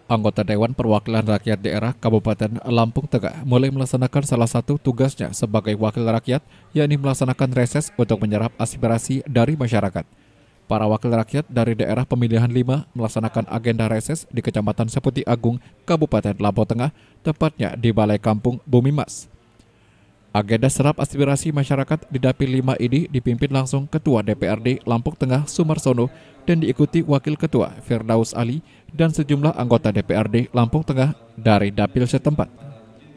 Anggota Dewan Perwakilan Rakyat Daerah Kabupaten Lampung Tengah mulai melaksanakan salah satu tugasnya sebagai wakil rakyat, yakni melaksanakan reses untuk menyerap aspirasi dari masyarakat. Para wakil rakyat dari daerah pemilihan 5 melaksanakan agenda reses di Kecamatan Seputi Agung, Kabupaten Lampung Tengah, tepatnya di Balai Kampung Bumi Mas. Agenda serap aspirasi masyarakat di Dapil 5 ini dipimpin langsung Ketua DPRD Lampung Tengah Sumarsono dan diikuti Wakil Ketua Firdaus Ali dan sejumlah anggota DPRD Lampung Tengah dari Dapil setempat.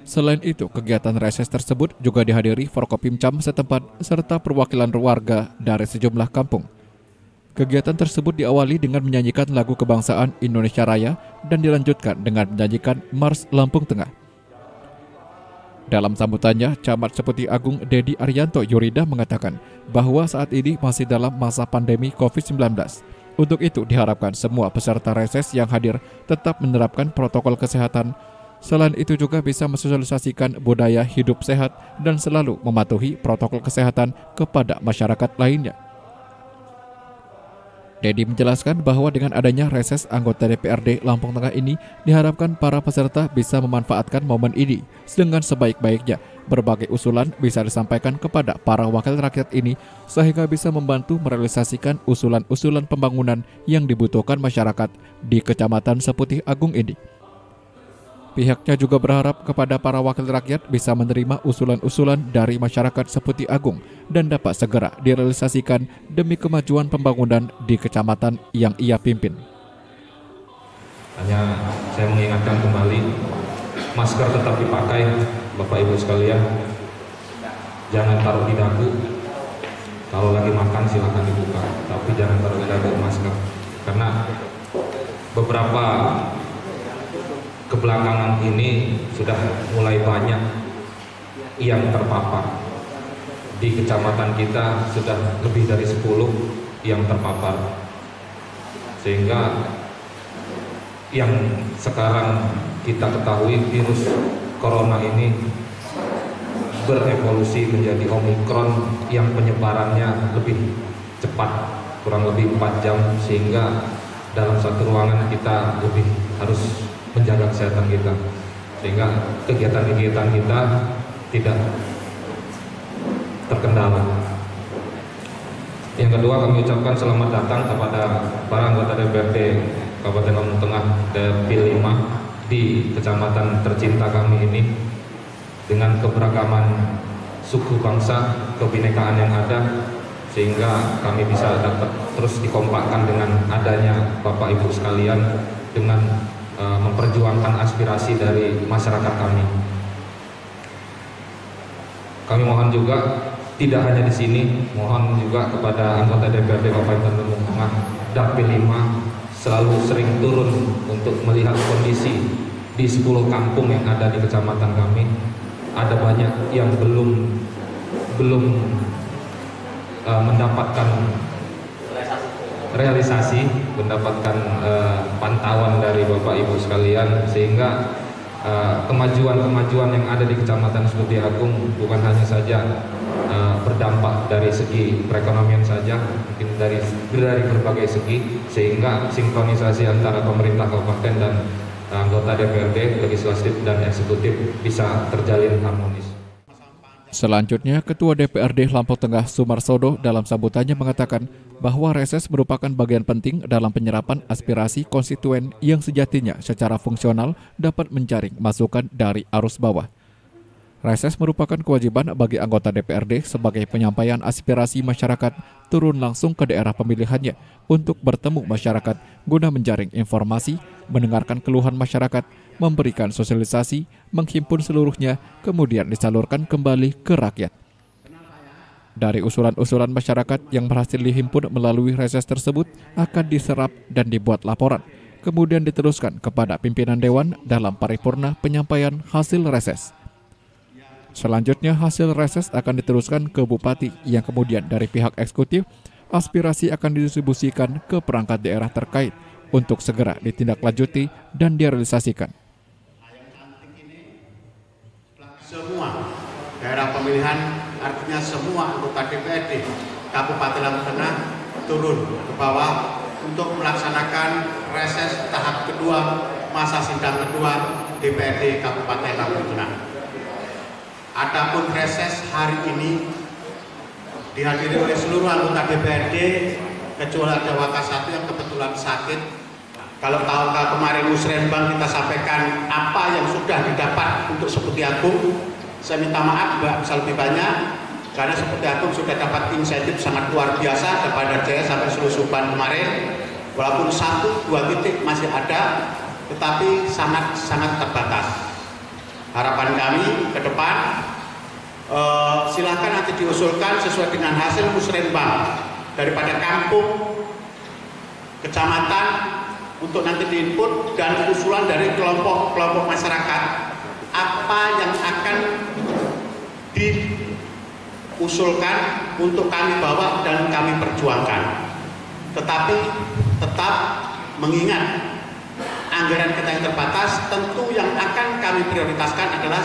Selain itu, kegiatan reses tersebut juga dihadiri Forkopimcam setempat serta perwakilan warga dari sejumlah kampung. Kegiatan tersebut diawali dengan menyanyikan lagu kebangsaan Indonesia Raya dan dilanjutkan dengan menyanyikan Mars Lampung Tengah. Dalam sambutannya, Camat Seputi Agung Dedi Arianto Yurida mengatakan bahwa saat ini masih dalam masa pandemi COVID-19. Untuk itu diharapkan semua peserta reses yang hadir tetap menerapkan protokol kesehatan. Selain itu juga bisa mensosialisasikan budaya hidup sehat dan selalu mematuhi protokol kesehatan kepada masyarakat lainnya. Dedi menjelaskan bahwa dengan adanya reses anggota DPRD Lampung Tengah ini diharapkan para peserta bisa memanfaatkan momen ini dengan sebaik-baiknya. Berbagai usulan bisa disampaikan kepada para wakil rakyat ini sehingga bisa membantu merealisasikan usulan-usulan pembangunan yang dibutuhkan masyarakat di Kecamatan Seputi Agung ini. Pihaknya juga berharap kepada para wakil rakyat bisa menerima usulan-usulan dari masyarakat Seputi Agung dan dapat segera direalisasikan demi kemajuan pembangunan di kecamatan yang ia pimpin. Hanya saya mengingatkan kembali, masker tetap dipakai, Bapak Ibu sekalian. Jangan taruh di dagu. Kalau lagi makan silakan dibuka, tapi jangan taruh di dagu masker. Karena beberapa kebelakangan ini sudah mulai banyak yang terpapar. Di kecamatan kita sudah lebih dari 10 yang terpapar. Sehingga yang sekarang kita ketahui virus corona ini berevolusi menjadi Omikron yang penyebarannya lebih cepat, kurang lebih 4 jam, sehingga dalam satu ruangan kita lebih harus menjaga kesehatan kita, sehingga kegiatan-kegiatan kita tidak terkendala. Yang kedua, kami ucapkan selamat datang kepada para anggota DPRD Kabupaten Lampung Tengah Dapil 5 di kecamatan tercinta kami ini, dengan keberagaman suku bangsa, kebinekaan yang ada, sehingga kami bisa dapat terus dikompakkan dengan adanya Bapak Ibu sekalian dengan memperjuangkan aspirasi dari masyarakat kami. Kami mohon juga tidak hanya di sini, mohon juga kepada anggota DPRD Kabupaten Lampung Tengah Dapil 5 selalu sering turun untuk melihat kondisi di 10 kampung yang ada di kecamatan kami. Ada banyak yang belum mendapatkan realisasi, mendapatkan pantauan dari Bapak Ibu sekalian, sehingga kemajuan-kemajuan yang ada di Kecamatan Seputi Agung bukan hanya saja berdampak dari segi perekonomian saja, mungkin dari berbagai segi, sehingga sinkronisasi antara pemerintah kabupaten dan anggota DPRD, legislatif dan eksekutif bisa terjalin harmonis. Selanjutnya, Ketua DPRD Lampung Tengah Sumarsono dalam sambutannya mengatakan bahwa reses merupakan bagian penting dalam penyerapan aspirasi konstituen yang sejatinya secara fungsional dapat menjaring masukan dari arus bawah. Reses merupakan kewajiban bagi anggota DPRD sebagai penyampaian aspirasi masyarakat turun langsung ke daerah pemilihannya untuk bertemu masyarakat guna menjaring informasi, mendengarkan keluhan masyarakat, memberikan sosialisasi, menghimpun seluruhnya, kemudian disalurkan kembali ke rakyat. Dari usulan-usulan masyarakat yang berhasil dihimpun melalui reses tersebut akan diserap dan dibuat laporan, kemudian diteruskan kepada pimpinan Dewan dalam paripurna penyampaian hasil reses. Selanjutnya, hasil reses akan diteruskan ke Bupati, yang kemudian dari pihak eksekutif, aspirasi akan didistribusikan ke perangkat daerah terkait untuk segera ditindaklanjuti dan direalisasikan. Semua daerah pemilihan, artinya semua anggota DPRD Kabupaten Lampung Tengah turun ke bawah untuk melaksanakan reses tahap kedua masa sidang kedua DPRD Kabupaten Lampung Tengah. Adapun reses hari ini dihadiri oleh seluruh anggota DPRD kecuali ada Wakasatu yang kebetulan sakit. Kalau kemarin Musrenbang kita sampaikan apa yang sudah didapat untuk Seputi Agung, saya minta maaf Mbak bisa lebih banyak karena Seputi Agung sudah dapat insentif sangat luar biasa kepada Jaya sampai Selusuban kemarin. Walaupun 1-2 titik masih ada, tetapi sangat terbatas. Harapan kami ke depan silakan nanti diusulkan sesuai dengan hasil musrenbang daripada kampung, kecamatan untuk nanti diinput dan usulan dari kelompok masyarakat apa yang akan diusulkan untuk kami bawa dan kami perjuangkan. Tetapi tetap mengingat anggaran kita yang terbatas, tentu yang akan kami prioritaskan adalah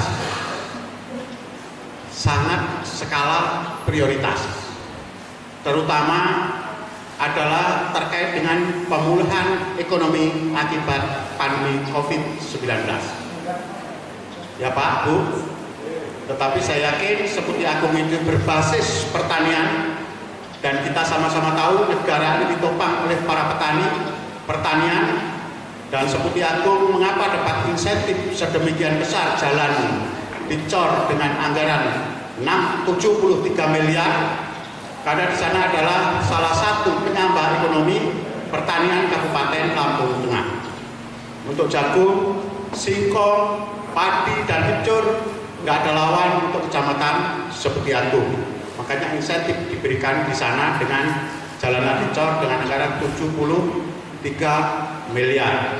sangat skala prioritas, terutama adalah terkait dengan pemulihan ekonomi akibat pandemi COVID-19. Ya Pak, Bu, tetapi saya yakin Seputi Agung itu berbasis pertanian dan kita sama-sama tahu negara ini ditopang oleh para petani pertanian. Dan Seputi Agung mengapa dapat insentif sedemikian besar jalan dicor dengan anggaran 73 miliar? Karena di sana adalah salah satu penyambah ekonomi pertanian Kabupaten Lampung Tengah. Untuk jagung, singkong, padi dan hijau nggak ada lawan untuk kecamatan Seputi Agung. Makanya insentif diberikan di sana dengan jalan dicor dengan anggaran 73 miliar.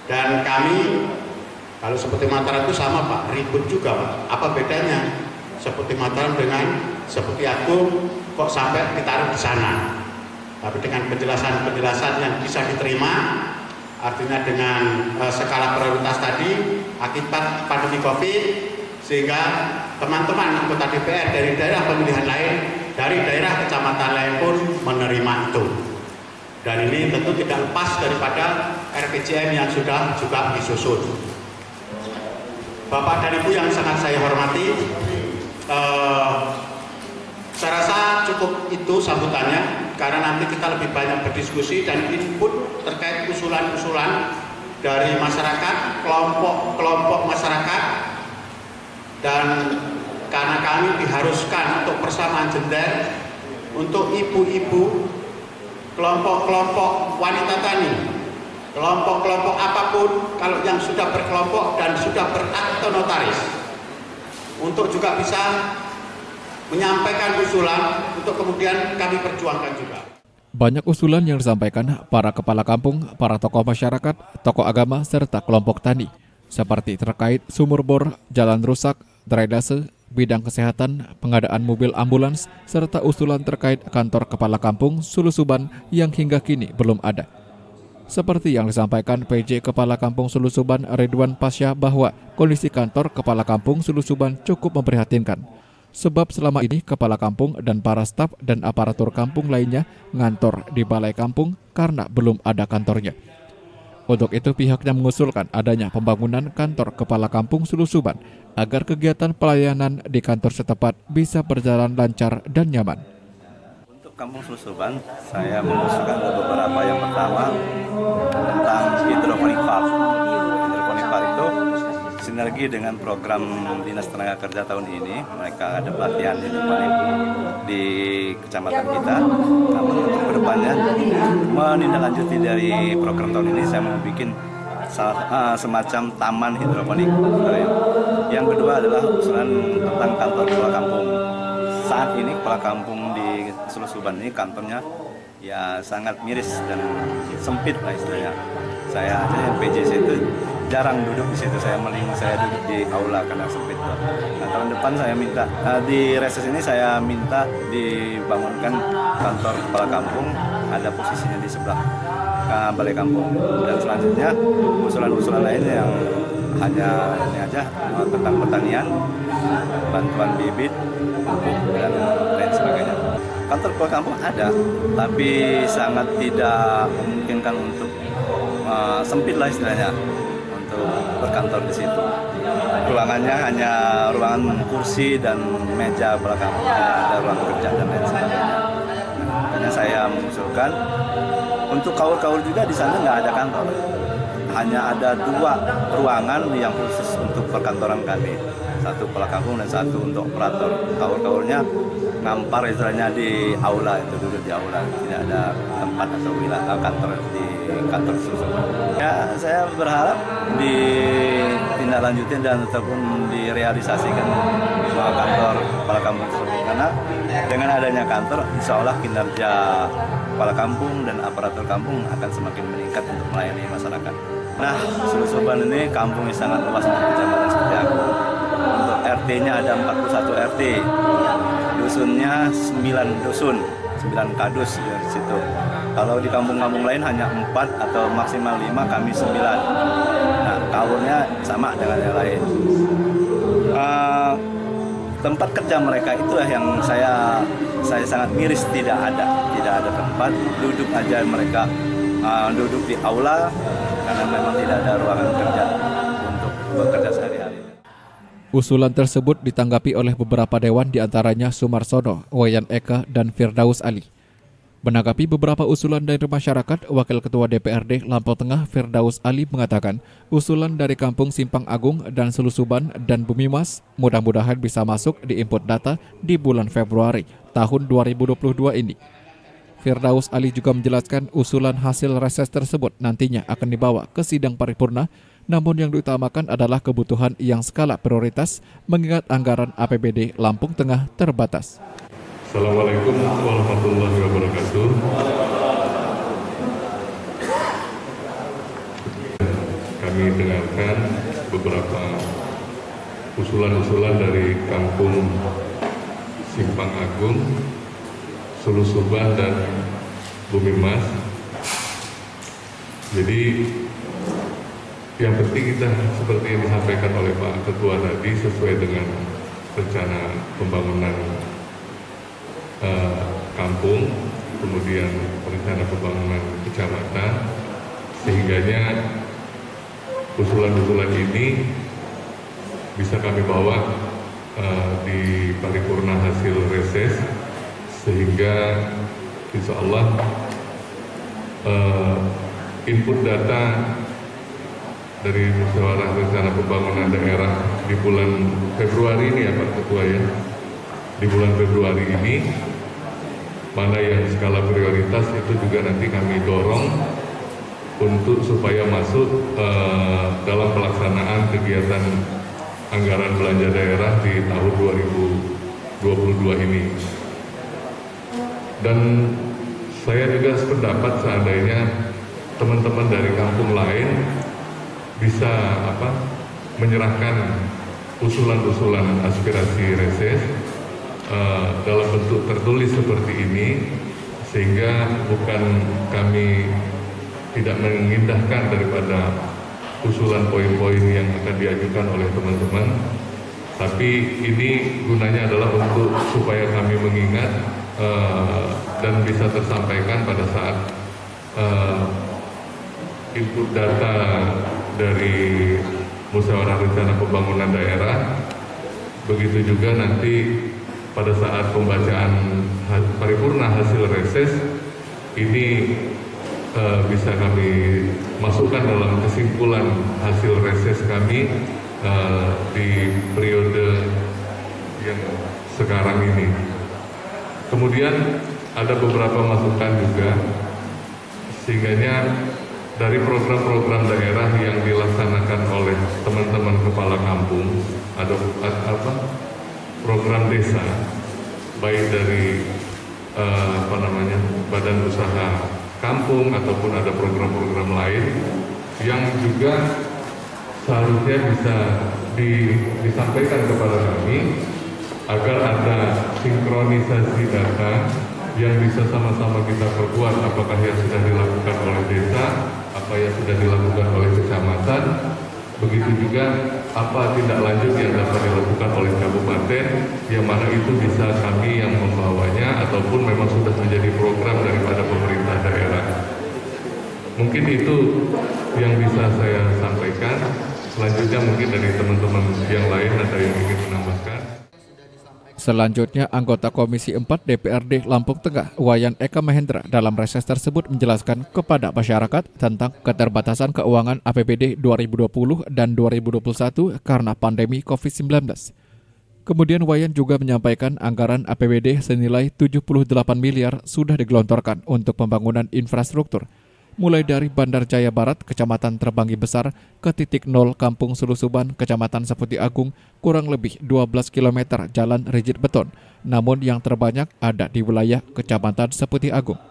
Dan kami kalau Seputi Mataram itu sama Pak, ribut juga Pak. Apa bedanya Seputi Mataram dengan Seputi Agung kok sampai ditaruh di sana? Tapi dengan penjelasan-penjelasan yang bisa diterima, artinya dengan skala prioritas tadi akibat pandemi COVID, sehingga teman-teman anggota DPR dari daerah pemilihan lain, dari daerah kecamatan lain pun menerima itu. Dan ini tentu tidak lepas daripada RPJM yang sudah juga disusun. Bapak dan Ibu yang sangat saya hormati, saya rasa cukup itu sambutannya, karena nanti kita lebih banyak berdiskusi dan input terkait usulan-usulan dari masyarakat, kelompok masyarakat, dan karena kami diharuskan untuk persamaan gender untuk ibu-ibu, kelompok-kelompok wanita tani, kelompok-kelompok apapun kalau yang sudah berkelompok dan sudah berakte notaris, untuk juga bisa menyampaikan usulan untuk kemudian kami perjuangkan juga. Banyak usulan yang disampaikan para kepala kampung, para tokoh masyarakat, tokoh agama, serta kelompok tani, seperti terkait sumur bor, jalan rusak, drainase, bidang kesehatan, pengadaan mobil ambulans, serta usulan terkait kantor kepala kampung Sulusuban yang hingga kini belum ada. Seperti yang disampaikan PJ Kepala Kampung Sulusuban Ridwan Pasya bahwa kondisi kantor Kepala Kampung Sulusuban cukup memprihatinkan. Sebab selama ini Kepala Kampung dan para staf dan aparatur kampung lainnya ngantor di balai kampung karena belum ada kantornya. Untuk itu pihaknya mengusulkan adanya pembangunan kantor Kepala Kampung Sulusuban agar kegiatan pelayanan di kantor setempat bisa berjalan lancar dan nyaman. Untuk Kampung Sulusuban, saya mengusulkan beberapa. Yang pertama tentang hidroponik farm. Hidroponik farm itu sinergi dengan program Dinas Tenaga Kerja tahun ini. Mereka ada pelatihan hidroponik di kecamatan kita. Namun untuk kedepannya menindaklanjuti dari program tahun ini, saya mau bikin semacam taman hidroponik. Yang kedua adalah usulan tentang kantor kepala kampung. Saat ini kepala kampung di Sulusuban ini kantornya ya sangat miris dan sempit lah istilahnya. Saya aja yang PJC itu jarang duduk di situ, saya duduk di aula karena sempit. Nah, tahun depan saya minta di reses ini saya minta dibangunkan kantor kepala kampung, ada posisinya di sebelah balai kampung. Dan selanjutnya usulan-usulan lainnya yang hanya ini aja tentang pertanian, bantuan bibit, pupuk dan lain sebagainya. Kantor kepala kampung ada, tapi sangat tidak memungkinkan untuk sempit lah istilahnya untuk berkantor di situ. Ruangannya hanya ruangan kursi dan meja belakang, tidak ada ruang kerja dan lain sebagainya. Makanya saya mengusulkan untuk kaul-kaul juga di sana nggak ada kantor, hanya ada 2 ruangan yang khusus untuk perkantoran kami, satu kepala kampung dan satu untuk operator. Kaul-kaulnya ngampar istilahnya di aula, itu duduk di aula, tidak ada tempat atau wilayah kantor di kantor khusus. Ya, saya berharap ditindaklanjutin dan ataupun direalisasikan kantor kepala kampung tersebut, karena dengan adanya kantor, insya Allah kinerja kepala kampung dan aparatur kampung akan semakin meningkat untuk melayani masyarakat. Nah, Sulusuban ini kampungnya sangat luas untuk kecamatan seperti aku. Untuk RT-nya ada 41 RT, dusunnya 9 dusun, 9 kadus di situ. Kalau di kampung-kampung lain hanya 4 atau maksimal 5, kami 9. Nah, kaulnya sama dengan yang lain. Tempat kerja mereka itulah yang saya sangat miris, tidak ada tempat duduk aja mereka, duduk di aula karena memang tidak ada ruangan kerja untuk bekerja sehari-hari. Usulan tersebut ditanggapi oleh beberapa dewan, diantaranya Sumarsono, Wayan Eka, dan Firdaus Ali. Menanggapi beberapa usulan dari masyarakat, Wakil Ketua DPRD Lampau Tengah Firdaus Ali mengatakan usulan dari Kampung Simpang Agung dan Sulusuban dan Bumimas mudah-mudahan bisa masuk di input data di bulan Februari tahun 2022 ini. Firdaus Ali juga menjelaskan usulan hasil reses tersebut nantinya akan dibawa ke sidang paripurna, namun yang diutamakan adalah kebutuhan yang skala prioritas mengingat anggaran APBD Lampung Tengah terbatas. Assalamualaikum warahmatullahi wabarakatuh. Kami dengarkan beberapa usulan-usulan dari Kampung Simpang Agung, Sulusuban, dan Bumimas. Jadi yang penting kita seperti yang disampaikan oleh Pak Ketua tadi, sesuai dengan rencana pembangunan kampung, kemudian rencana pembangunan kecamatan, sehingganya usulan-usulan ini bisa kami bawa di paripurna hasil reses, sehingga insya Allah input data dari musyawarah rencana pembangunan daerah di bulan Februari ini ya Pak Ketua ya, di bulan Februari ini mana yang skala prioritas itu juga nanti kami dorong untuk supaya masuk dalam pelaksanaan kegiatan anggaran belanja daerah di tahun 2022 ini. Dan saya juga sependapat seandainya teman-teman dari kampung lain bisa menyerahkan usulan-usulan aspirasi reses dalam bentuk tertulis seperti ini, sehingga bukan kami tidak mengindahkan daripada usulan poin-poin yang akan diajukan oleh teman-teman, tapi ini gunanya adalah untuk supaya kami mengingat dan bisa tersampaikan pada saat input data dari musyawarah rencana pembangunan daerah, begitu juga nanti pada saat pembacaan paripurna hasil reses ini bisa kami masukkan dalam kesimpulan hasil reses kami di periode yang sekarang ini. Kemudian ada beberapa masukan juga, sehingganya dari program-program daerah yang dilaksanakan oleh teman-teman kepala kampung, ada program desa, baik dari badan usaha kampung ataupun ada program-program lain yang juga seharusnya bisa disampaikan kepada kami agar ada sinkronisasi data yang bisa sama-sama kita perkuat, apakah yang sudah dilakukan oleh desa, apa yang sudah dilakukan oleh kecamatan, begitu juga apa tindak lanjut yang dapat dilakukan oleh kabupaten, yang mana itu bisa kami yang membawanya ataupun memang sudah menjadi program daripada pemerintah daerah. Mungkin itu yang bisa saya sampaikan. Selanjutnya mungkin dari teman-teman yang lain ada yang ingin menambahkan. Selanjutnya, anggota Komisi 4 DPRD Lampung Tengah, Wayan Eka Mahendra, dalam reses tersebut menjelaskan kepada masyarakat tentang keterbatasan keuangan APBD 2020 dan 2021 karena pandemi COVID-19. Kemudian Wayan juga menyampaikan anggaran APBD senilai 78 miliar sudah digelontorkan untuk pembangunan infrastruktur, mulai dari Bandar Jaya Barat, Kecamatan Terbangi Besar, ke titik nol Kampung Sulusuban, Kecamatan Seputi Agung, kurang lebih 12 km jalan rigid beton, namun yang terbanyak ada di wilayah Kecamatan Seputi Agung.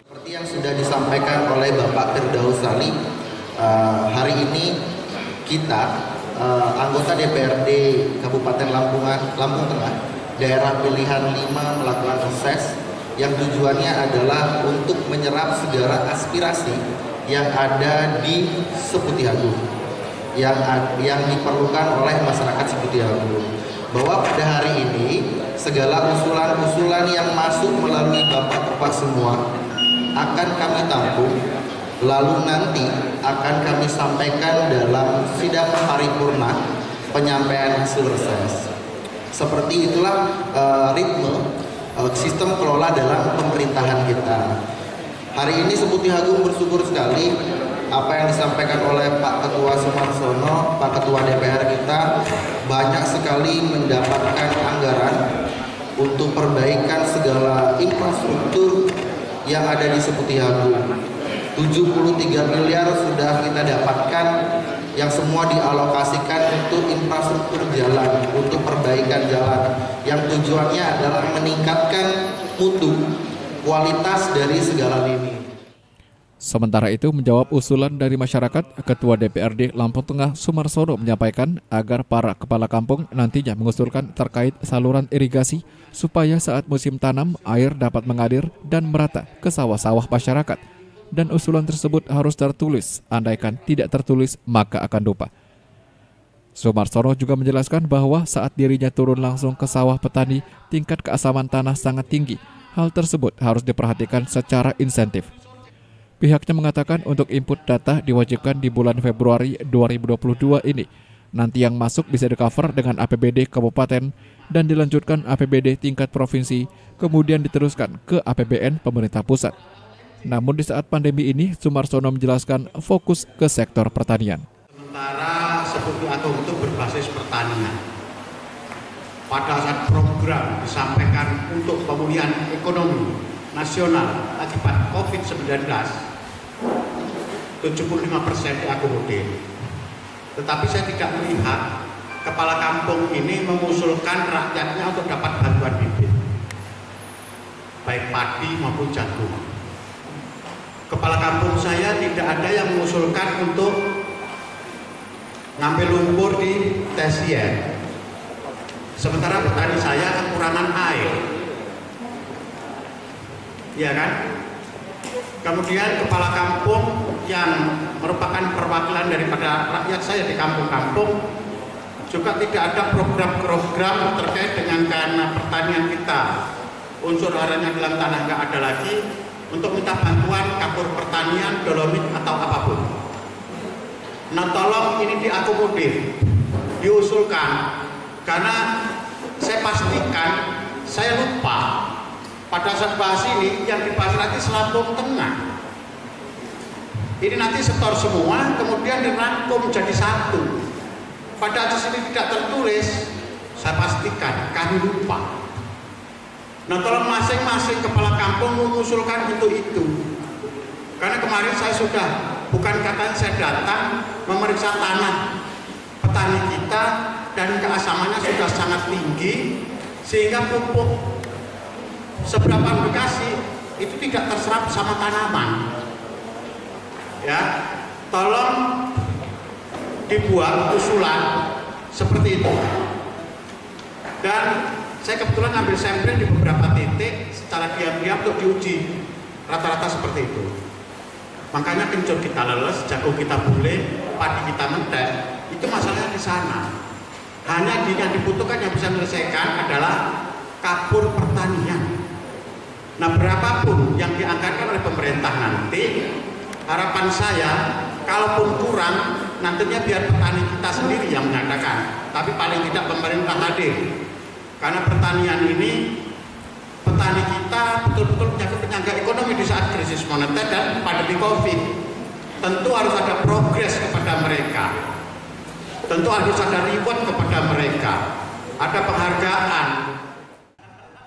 Seperti yang sudah disampaikan oleh Bapak Firdaus Ali, hari ini kita anggota DPRD Kabupaten Lampung Tengah, daerah pilihan 5 melakukan reses yang tujuannya adalah untuk menyerap segala aspirasi yang ada di Seputi Agung, yang diperlukan oleh masyarakat Seputi Agung. Bahwa pada hari ini segala usulan-usulan yang masuk melalui bapak-bapak semua akan kami tampung, lalu nanti akan kami sampaikan dalam sidang paripurna penyampaian hasil reses. Seperti itulah ritme sistem kelola dalam pemerintahan kita. Hari ini Seputi Agung bersyukur sekali apa yang disampaikan oleh Pak Ketua Sumarsono, Pak Ketua DPR kita, banyak sekali mendapatkan anggaran untuk perbaikan segala infrastruktur yang ada di Seputi Agung. 73 miliar sudah kita dapatkan, yang semua dialokasikan untuk infrastruktur jalan, untuk perbaikan jalan, yang tujuannya adalah meningkatkan mutu, kualitas dari segala lini. Sementara itu, menjawab usulan dari masyarakat, Ketua DPRD Lampung Tengah Sumarsono menyampaikan agar para kepala kampung nantinya mengusulkan terkait saluran irigasi supaya saat musim tanam air dapat mengalir dan merata ke sawah-sawah masyarakat. Dan usulan tersebut harus tertulis, andaikan tidak tertulis maka akan lupa. Sumarsono juga menjelaskan bahwa saat dirinya turun langsung ke sawah petani, tingkat keasaman tanah sangat tinggi. Hal tersebut harus diperhatikan secara insentif. Pihaknya mengatakan untuk input data diwajibkan di bulan Februari 2022 ini. Nanti yang masuk bisa di-cover dengan APBD kabupaten dan dilanjutkan APBD tingkat provinsi, kemudian diteruskan ke APBN pemerintah pusat. Namun di saat pandemi ini, Sumarsono menjelaskan fokus ke sektor pertanian. Sementara Seputi Agung itu berbasis pertanian. Pada saat program disampaikan untuk pemulihan ekonomi nasional akibat COVID-19, 75% diakomodir. Tetapi saya tidak melihat kepala kampung ini mengusulkan rakyatnya untuk dapat bantuan bibit, baik padi maupun jagung. Kepala kampung saya tidak ada yang mengusulkan untuk ngambil lumpur di Tesier. Sementara petani saya kekurangan air. Ya kan? Kemudian kepala kampung yang merupakan perwakilan daripada rakyat saya di kampung-kampung juga tidak ada program-program terkait dengan karena pertanian kita. Unsur hara yang dalam tanah nggak ada lagi, untuk minta bantuan kapur pertanian, dolomit atau apapun. Nah, tolong ini diakomodir, diusulkan, karena saya pastikan, saya lupa pada saat bahas ini yang dibahas nanti Lampung Tengah. Ini nanti setor semua, kemudian dirangkum menjadi satu. Pada atas ini tidak tertulis, saya pastikan kami lupa. Nah, tolong masing-masing kepala kampung mengusulkan untuk itu. Karena kemarin saya sudah, bukan katanya saya datang memeriksa tanah petani kita dan keasamannya sudah sangat tinggi, sehingga pupuk seberapa aplikasi itu tidak terserap sama tanaman. Ya, tolong dibuat usulan seperti itu. Dan saya kebetulan ambil sampel di beberapa titik secara diam-diam untuk diuji, rata-rata seperti itu. Makanya kencur kita leles, jagung kita boleh, padi kita mentek, itu masalahnya di sana. Hanya yang dibutuhkan yang bisa menyelesaikan adalah kapur pertanian. Nah, berapapun yang dianggarkan oleh pemerintah nanti, harapan saya, kalaupun kurang, nantinya biar petani kita sendiri yang mengadakan. Tapi paling tidak pemerintah hadir. Karena pertanian ini, petani kita betul-betul menjadi penyangga ekonomi di saat krisis moneter dan pandemi COVID. Tentu harus ada progres kepada mereka. Tentu harus ada reward kepada mereka. Ada penghargaan.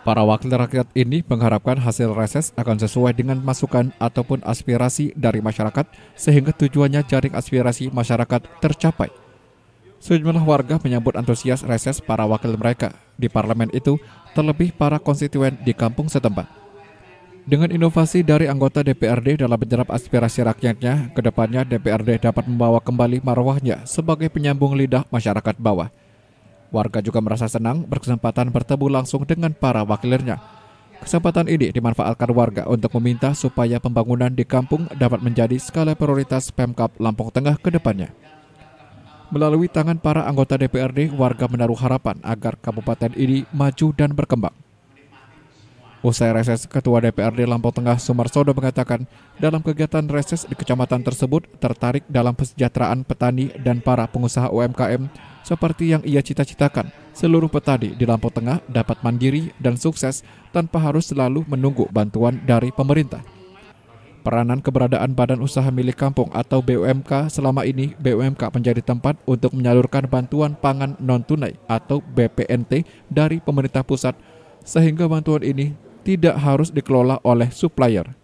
Para wakil rakyat ini mengharapkan hasil reses akan sesuai dengan masukan ataupun aspirasi dari masyarakat sehingga tujuannya jaring aspirasi masyarakat tercapai. Sejumlah warga menyambut antusias reses para wakil mereka di parlemen itu, terlebih para konstituen di kampung setempat. Dengan inovasi dari anggota DPRD dalam menyerap aspirasi rakyatnya, kedepannya DPRD dapat membawa kembali marwahnya sebagai penyambung lidah masyarakat bawah. Warga juga merasa senang berkesempatan bertemu langsung dengan para wakilnya. Kesempatan ini dimanfaatkan warga untuk meminta supaya pembangunan di kampung dapat menjadi skala prioritas Pemkab Lampung Tengah ke depannya. Melalui tangan para anggota DPRD, warga menaruh harapan agar kabupaten ini maju dan berkembang. Usai reses, Ketua DPRD Lampung Tengah Sumarsodo mengatakan dalam kegiatan reses di kecamatan tersebut tertarik dalam kesejahteraan petani dan para pengusaha UMKM seperti yang ia cita-citakan. Seluruh petani di Lampung Tengah dapat mandiri dan sukses tanpa harus selalu menunggu bantuan dari pemerintah. Peranan keberadaan Badan Usaha Milik Kampung atau BUMK selama ini BUMK menjadi tempat untuk menyalurkan bantuan pangan non-tunai atau BPNT dari pemerintah pusat sehingga bantuan ini tidak harus dikelola oleh supplier.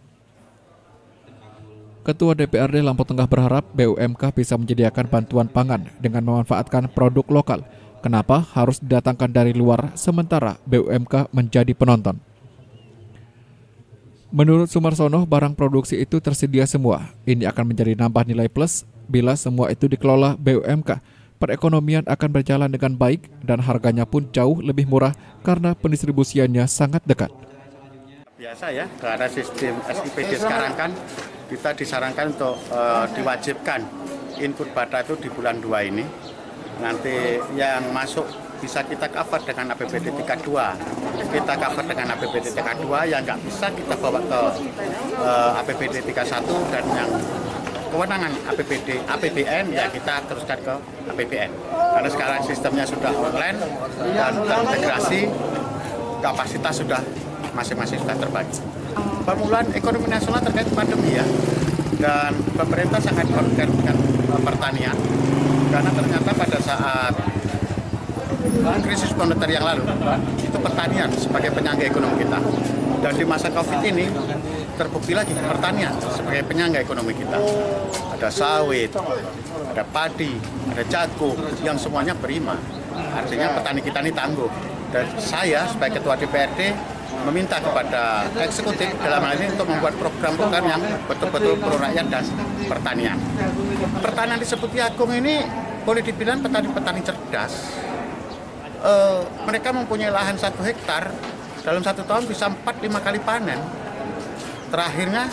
Ketua DPRD Lampung Tengah berharap BUMK bisa menyediakan bantuan pangan dengan memanfaatkan produk lokal. Kenapa harus didatangkan dari luar sementara BUMK menjadi penonton? Menurut Sumarsono, barang produksi itu tersedia semua. Ini akan menjadi nambah nilai plus bila semua itu dikelola BUMK. Perekonomian akan berjalan dengan baik dan harganya pun jauh lebih murah karena pendistribusiannya sangat dekat. Biasa ya, karena sistem SIPD sekarang kan kita disarankan untuk diwajibkan input bata itu di bulan 2 ini. Nanti yang masuk bisa kita cover dengan APBD tingkat 2. Kita cover dengan APBD tingkat 2, yang nggak bisa kita bawa ke APBD tingkat 1, dan yang kewenangan APBN ya kita teruskan ke APBN. Karena sekarang sistemnya sudah online dan terintegrasi, kapasitas sudah masing-masing sudah terbagi. Pemulihan ekonomi nasional terkait pandemi ya, dan pemerintah sangat concern dengan pertanian, karena ternyata pada saat krisis moneter yang lalu itu pertanian sebagai penyangga ekonomi kita, dan di masa COVID ini terbukti lagi pertanian sebagai penyangga ekonomi kita. Ada sawit, ada padi, ada jagung yang semuanya beriman. Artinya petani kita ini tangguh. Dan saya sebagai Ketua DPRD meminta kepada eksekutif dalam hal ini untuk membuat program-program yang betul-betul pro rakyat dan pertanian. Pertanian di Seputi Agung ini boleh dibilang petani-petani cerdas. Mereka mempunyai lahan 1 hektar, dalam 1 tahun bisa 4-5 kali panen. Terakhirnya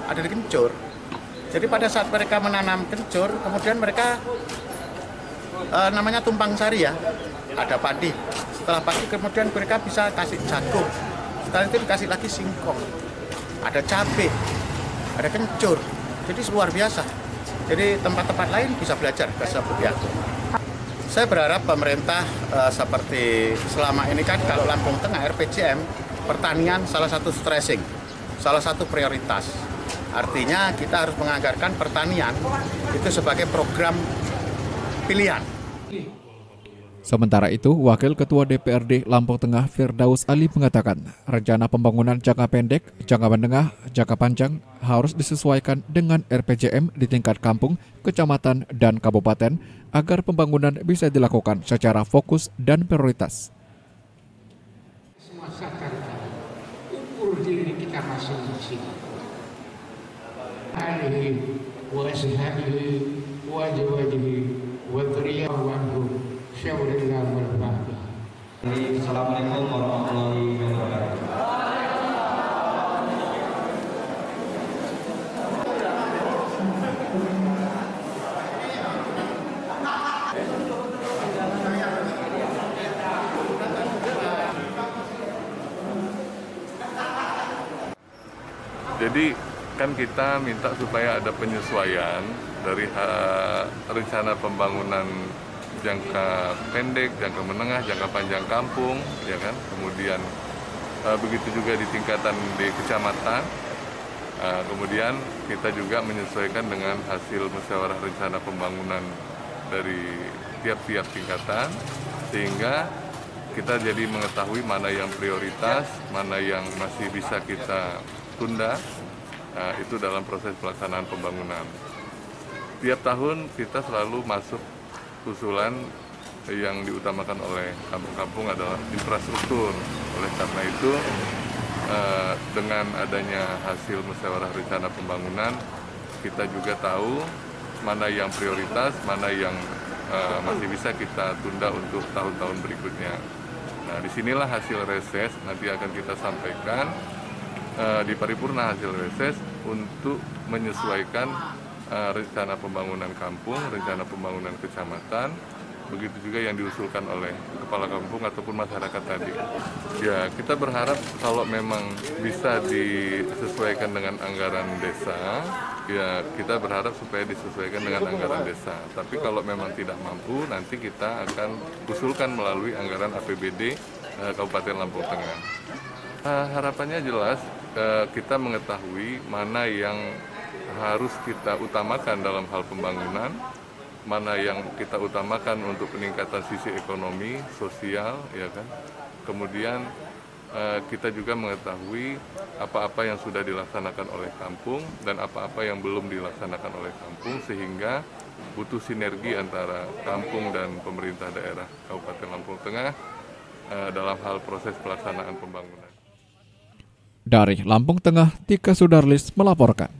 ada di kencur. Jadi pada saat mereka menanam kencur, kemudian mereka namanya tumpang sari ya, ada padi. Setelah padi kemudian mereka bisa kasih jagung. Setelah itu dikasih lagi singkong, ada cabai, ada kencur. Jadi luar biasa. Jadi tempat-tempat lain bisa belajar ke Seputi Agung. Saya berharap pemerintah seperti selama ini kan kalau Lampung Tengah RPJM, pertanian salah satu stressing, salah satu prioritas. Artinya kita harus menganggarkan pertanian itu sebagai program pilihan. Sementara itu, Wakil Ketua DPRD Lampung Tengah Firdaus Ali mengatakan, rencana pembangunan jangka pendek, jangka menengah, jangka panjang harus disesuaikan dengan RPJM di tingkat kampung, kecamatan, dan kabupaten agar pembangunan bisa dilakukan secara fokus dan prioritas. Semua sadar, ukur diri kita masing-masing. Alihi wa ashabihi wa azwajihi wa dzurriyyatihi anhu. Assalamualaikum warahmatullahi wabarakatuh. Jadi kan kita minta supaya ada penyesuaian dari rencana pembangunan jangka pendek, jangka menengah, jangka panjang kampung, ya kan. Kemudian begitu juga di tingkatan di kecamatan. Kemudian kita juga menyesuaikan dengan hasil musyawarah rencana pembangunan dari tiap-tiap tingkatan, sehingga kita jadi mengetahui mana yang prioritas, mana yang masih bisa kita tunda. Itu dalam proses pelaksanaan pembangunan. Tiap tahun kita selalu masuk usulan yang diutamakan oleh kampung-kampung adalah infrastruktur. Oleh karena itu, dengan adanya hasil musyawarah rencana pembangunan, kita juga tahu mana yang prioritas, mana yang masih bisa kita tunda untuk tahun-tahun berikutnya. Nah, disinilah hasil reses nanti akan kita sampaikan di paripurna hasil reses untuk menyesuaikan rencana pembangunan kampung, rencana pembangunan kecamatan, begitu juga yang diusulkan oleh kepala kampung ataupun masyarakat tadi. Ya, kita berharap kalau memang bisa disesuaikan dengan anggaran desa, ya kita berharap supaya disesuaikan dengan anggaran desa. Tapi kalau memang tidak mampu, nanti kita akan usulkan melalui anggaran APBD Kabupaten Lampung Tengah. Harapannya jelas, kita mengetahui mana yang harus kita utamakan dalam hal pembangunan, mana yang kita utamakan untuk peningkatan sisi ekonomi, sosial, ya kan. Kemudian kita juga mengetahui apa-apa yang sudah dilaksanakan oleh kampung dan apa-apa yang belum dilaksanakan oleh kampung, sehingga butuh sinergi antara kampung dan pemerintah daerah Kabupaten Lampung Tengah dalam hal proses pelaksanaan pembangunan. Dari Lampung Tengah, Tika Sudarlis melaporkan.